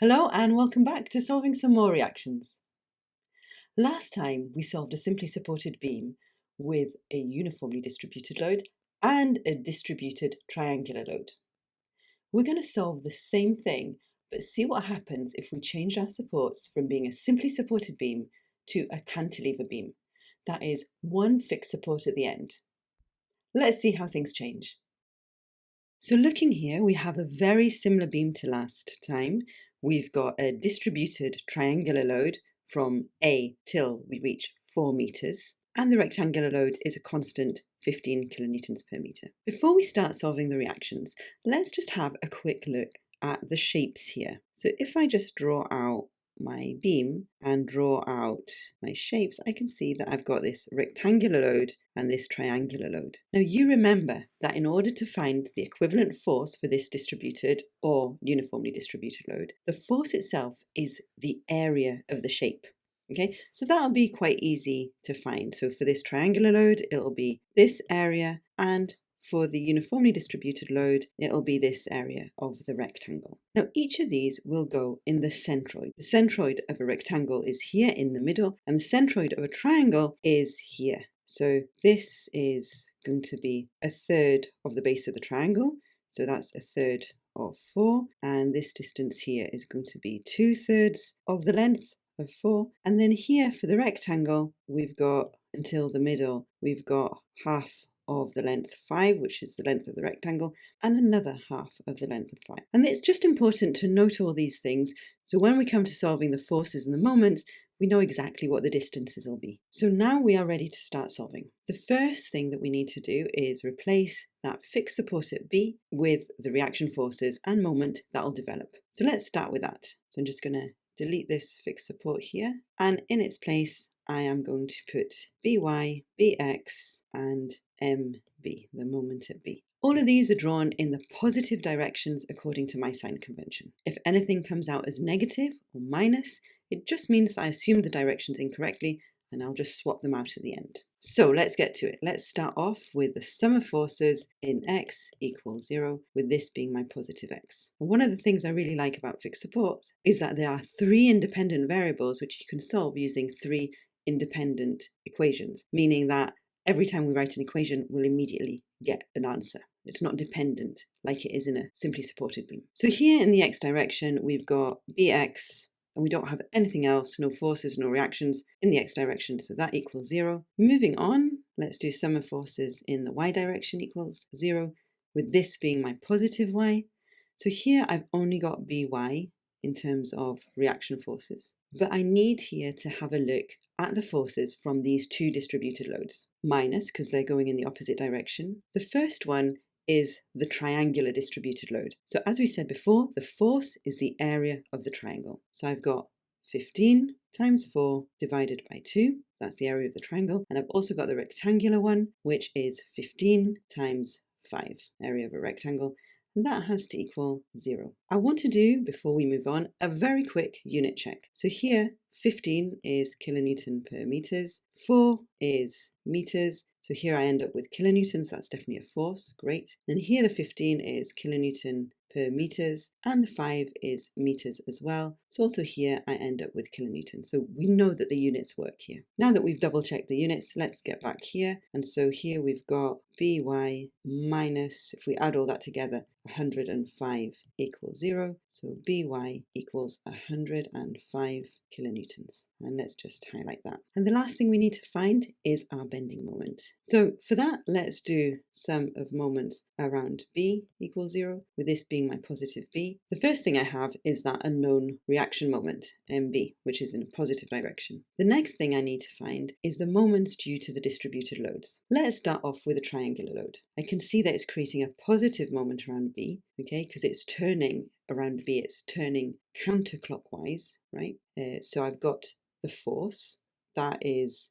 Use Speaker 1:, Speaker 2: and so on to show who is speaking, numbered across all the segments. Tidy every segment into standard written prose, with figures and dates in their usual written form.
Speaker 1: Hello and welcome back to solving some more reactions. Last time we solved a simply supported beam with a uniformly distributed load and a distributed triangular load. We're going to solve the same thing, but see what happens if we change our supports from being a simply supported beam to a cantilever beam. That is one fixed support at the end. Let's see how things change. So looking here, we have a very similar beam to last time. We've got a distributed triangular load from A till we reach 4 meters, and the rectangular load is a constant 15 kilonewtons per meter. Before we start solving the reactions, let's just have a quick look at the shapes here. So if I just draw out my beam and draw out my shapes, I can see that I've got this rectangular load and this triangular load. Now you remember that in order to find the equivalent force for this distributed or uniformly distributed load, the force itself is the area of the shape. Okay, so that'll be quite easy to find. So for this triangular load, it'll be this area, and for the uniformly distributed load, it'll be this area of the rectangle. Now each of these will go in the centroid. The centroid of a rectangle is here in the middle, and the centroid of a triangle is here. So this is going to be a third of the base of the triangle. So that's a third of 4. And this distance here is going to be 2/3 of the length of 4. And then here for the rectangle, we've got until the middle, we've got half of the length 5, which is the length of the rectangle, and another half of the length of 5. And it's just important to note all these things, so when we come to solving the forces and the moments, we know exactly what the distances will be. So now we are ready to start solving. The first thing that we need to do is replace that fixed support at B with the reaction forces and moment that will develop. So let's start with that. So I'm just going to delete this fixed support here, and in its place I am going to put By, Bx, and Mb, the moment at B. All of these are drawn in the positive directions according to my sign convention. If anything comes out as negative or minus, it just means that I assumed the directions incorrectly, and I'll just swap them out at the end. So let's get to it. Let's start off with the sum of forces in x equals 0, with this being my positive x. And one of the things I really like about fixed supports is that there are 3 independent variables which you can solve using 3 independent equations, meaning that every time we write an equation, we'll immediately get an answer. It's not dependent like it is in a simply supported beam. So here in the x direction, we've got Bx, and we don't have anything else, no forces, no reactions in the x direction, so that equals 0. Moving on, let's do sum of forces in the y direction equals 0, with this being my positive y. So here I've only got By in terms of reaction forces, but I need here to have a look at the forces from these 2 distributed loads. Minus, because they're going in the opposite direction. The first one is the triangular distributed load. So as we said before, the force is the area of the triangle. So I've got 15 times 4 divided by 2. That's the area of the triangle. And I've also got the rectangular one, which is 15 times 5, area of a rectangle. And that has to equal 0. I want to do, before we move on, a very quick unit check. So here, 15 is kilonewton per meters, 4 is meters. So here I end up with kilonewtons, that's definitely a force, great. And here the 15 is kilonewton per meters, and the 5 is meters as well. So also here I end up with kilonewtons. So we know that the units work here. Now that we've double checked the units, let's get back here. And so here we've got By minus, if we add all that together, 105 equals 0. So By equals 105 kilonewtons. And let's just highlight that. And the last thing we need to find is our bending moment. So for that, let's do sum of moments around B equals 0, with this being my positive B. The first thing I have is that unknown reaction moment, MB, which is in a positive direction. The next thing I need to find is the moments due to the distributed loads. Let's start off with a triangular load. I can see that it's creating a positive moment around B, okay, because it's turning around B, it's turning counterclockwise, right? So I've got the force, that is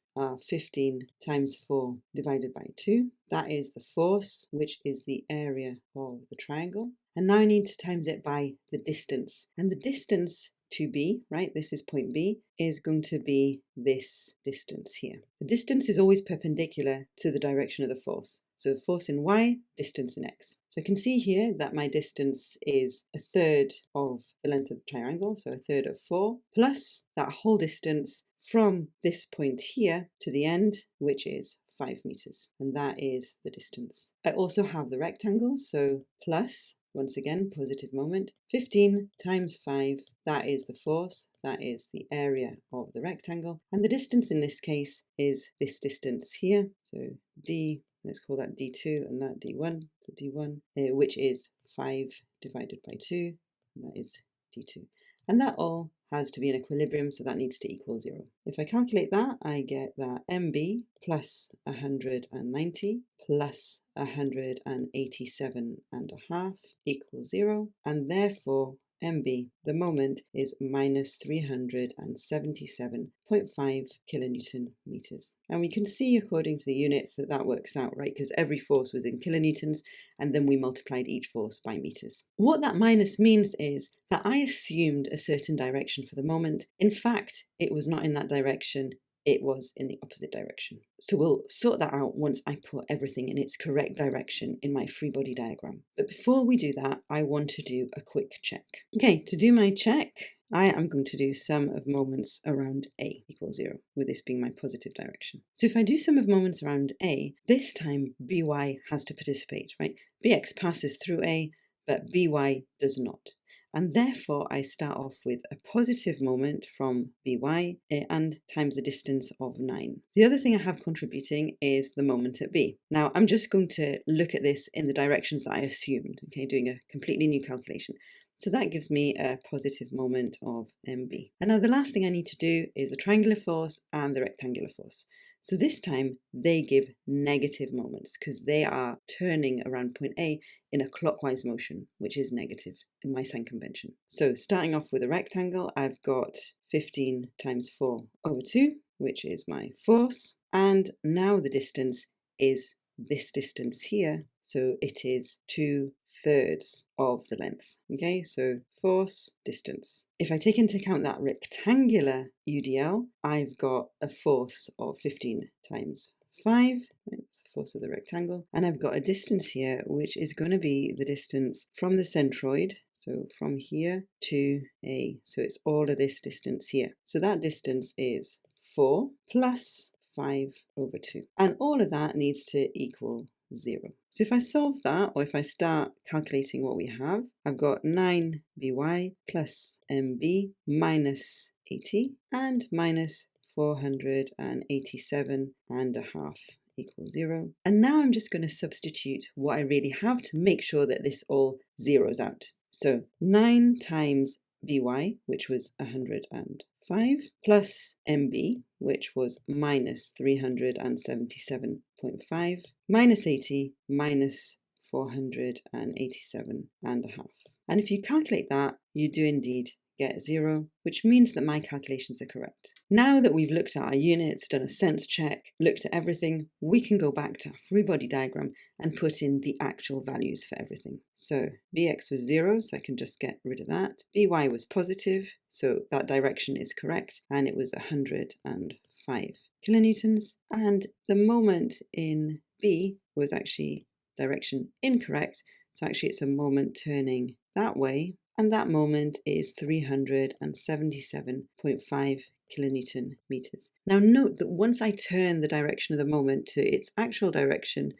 Speaker 1: 15 times 4 divided by 2. That is the force, which is the area of the triangle. And now I need to times it by the distance. And the distance to B, right, this is point B, is going to be this distance here. The distance is always perpendicular to the direction of the force. So force in y, distance in x. So I can see here that my distance is a third of the length of the triangle, so a third of 4, plus that whole distance from this point here to the end, which is 5 meters, and that is the distance. I also have the rectangle, so plus, once again, positive moment, 15 times 5, that is the force, that is the area of the rectangle, and the distance in this case is this distance here, so d, let's call that d2 and that d1, so d1, which is 5 divided by 2, and that is d2. And that all has to be in equilibrium, so that needs to equal 0. If I calculate that, I get that mb plus 190 plus 187.5 equals 0, and therefore mb, the moment, is minus 377.5 kilonewton meters. And we can see according to the units that that works out, right? Because every force was in kilonewtons, and then we multiplied each force by meters. What that minus means is that I assumed a certain direction for the moment. In fact, it was not in that direction. It was in the opposite direction. So we'll sort that out once I put everything in its correct direction in my free body diagram. But before we do that, I want to do a quick check. Okay, to do my check, I am going to do sum of moments around A equals 0, with this being my positive direction. So if I do sum of moments around A, this time by has to participate, right? Bx passes through A, but by does not. And therefore I start off with a positive moment from by and times the distance of 9. The other thing I have contributing is the moment at B. Now I'm just going to look at this in the directions that I assumed, okay, doing a completely new calculation. So that gives me a positive moment of mb. And now the last thing I need to do is the triangular force and the rectangular force. So this time they give negative moments because they are turning around point A in a clockwise motion, which is negative in my sign convention. So starting off with a rectangle, I've got 15 times 4 over 2, which is my force. And now the distance is this distance here. So it is 2/3 of the length. Okay, so force, distance. If I take into account that rectangular UDL, I've got a force of 15 times 5, that's the force of the rectangle, and I've got a distance here which is going to be the distance from the centroid, so from here to A, so it's all of this distance here. So that distance is 4 plus 5 over 2, and all of that needs to equal 0. So if I solve that, or if I start calculating what we have, I've got 9 by plus mb minus 80 and minus 487.5 equals 0. And now I'm just going to substitute what I really have to make sure that this all zeroes out. So 9 times by, which was 105, plus mb, which was minus 377.5, minus 80, minus 487.5. And if you calculate that, you do indeed get 0, which means that my calculations are correct. Now that we've looked at our units, done a sense check, looked at everything, we can go back to our free body diagram and put in the actual values for everything. So bx was 0, so I can just get rid of that. by was positive, so that direction is correct, and it was 105 kilonewtons. And the moment in B was actually direction incorrect, so actually it's a moment turning that way, and that moment is 377.5 kilonewton meters. Now note that once I turn the direction of the moment to its actual direction,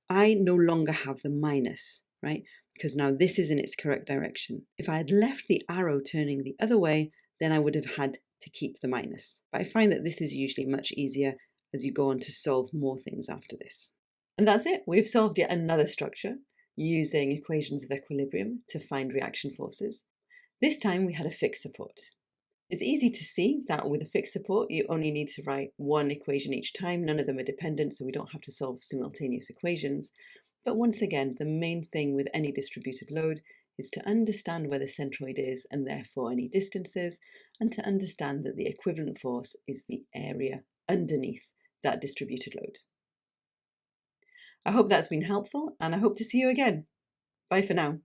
Speaker 1: I no longer have the minus, right? Because now this is in its correct direction. If I had left the arrow turning the other way, then I would have had to keep the minus. But I find that this is usually much easier as you go on to solve more things after this. And that's it. We've solved yet another structure using equations of equilibrium to find reaction forces. This time we had a fixed support. It's easy to see that with a fixed support you only need to write one equation each time. None of them are dependent, so we don't have to solve simultaneous equations. But once again, the main thing with any distributed load is to understand where the centroid is and therefore any distances, and to understand that the equivalent force is the area underneath that distributed load. I hope that's been helpful, and I hope to see you again. Bye for now.